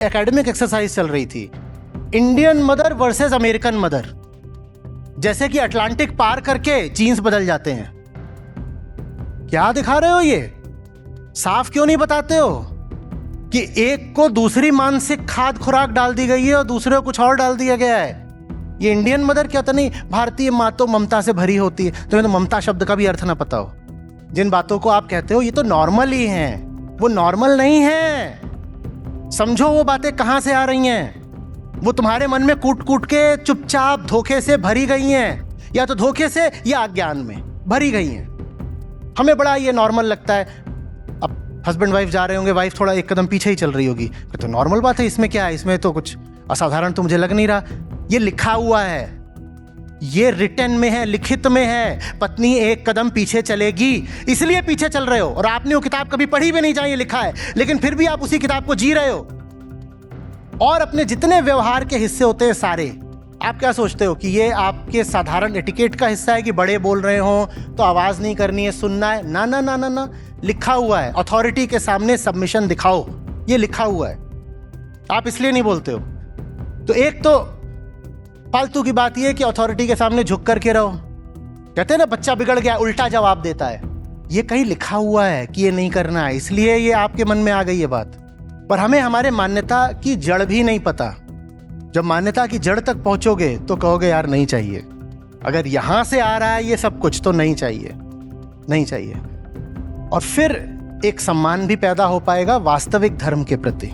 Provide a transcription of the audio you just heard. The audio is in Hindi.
एकेडमिक एक्सरसाइज चल रही थी, Indian mother versus American mother. जैसे कि अटलांटिक पार करके जीन्स बदल जाते हैं। क्या दिखा रहे हो ये? साफ क्यों नहीं बताते हो कि एक को दूसरी मानसिक खाद खुराक डाल दी गई है और दूसरे को कुछ और डाल दिया गया है? ये इंडियन मदर क्या था? नहीं, भारतीय माँ तो ममता से भरी होती है। तुम्हें तो ममता शब्द का भी अर्थ ना पता हो। जिन बातों को आप कहते हो ये तो नॉर्मल ही हैं, वो नॉर्मल नहीं है। समझो वो बातें कहां से आ रही हैं। वो तुम्हारे मन में कूट कूट के चुपचाप धोखे से भरी गई हैं, या तो धोखे से या अज्ञान में भरी गई हैं। हमें बड़ा ये नॉर्मल लगता है। अब हस्बैंड वाइफ जा रहे होंगे, वाइफ थोड़ा एक कदम पीछे ही चल रही होगी, तो नॉर्मल बात है, इसमें क्या है? इसमें तो कुछ असाधारण तो मुझे लग नहीं रहा। ये लिखा हुआ है, ये रिटन में है, लिखित में है। पत्नी एक कदम पीछे चलेगी, इसलिए पीछे चल रहे हो। और आपने वो किताब कभी पढ़ी भी नहीं जहां ये लिखा है, लेकिन फिर भी आप उसी किताब को जी रहे हो। और अपने जितने व्यवहार के हिस्से होते हैं सारे, आप क्या सोचते हो कि ये आपके साधारण एटिकेट का हिस्सा है कि बड़े बोल रहे हो तो आवाज नहीं करनी है, सुनना है? ना ना ना ना ना, लिखा हुआ है। अथॉरिटी के सामने सबमिशन दिखाओ, ये लिखा हुआ है। आप इसलिए नहीं बोलते हो। तो एक तो फालतू की बात यह कि अथॉरिटी के सामने झुक करके रहो। कहते हैं ना, बच्चा बिगड़ गया उल्टा जवाब देता है। ये कहीं लिखा हुआ है कि ये नहीं करना है, इसलिए ये आपके मन में आ गई ये बात। पर हमें हमारे मान्यता की जड़ भी नहीं पता। जब मान्यता की जड़ तक पहुंचोगे तो कहोगे यार नहीं चाहिए। अगर यहां से आ रहा है ये सब कुछ तो नहीं चाहिए, नहीं चाहिए। और फिर एक सम्मान भी पैदा हो पाएगा वास्तविक धर्म के प्रति।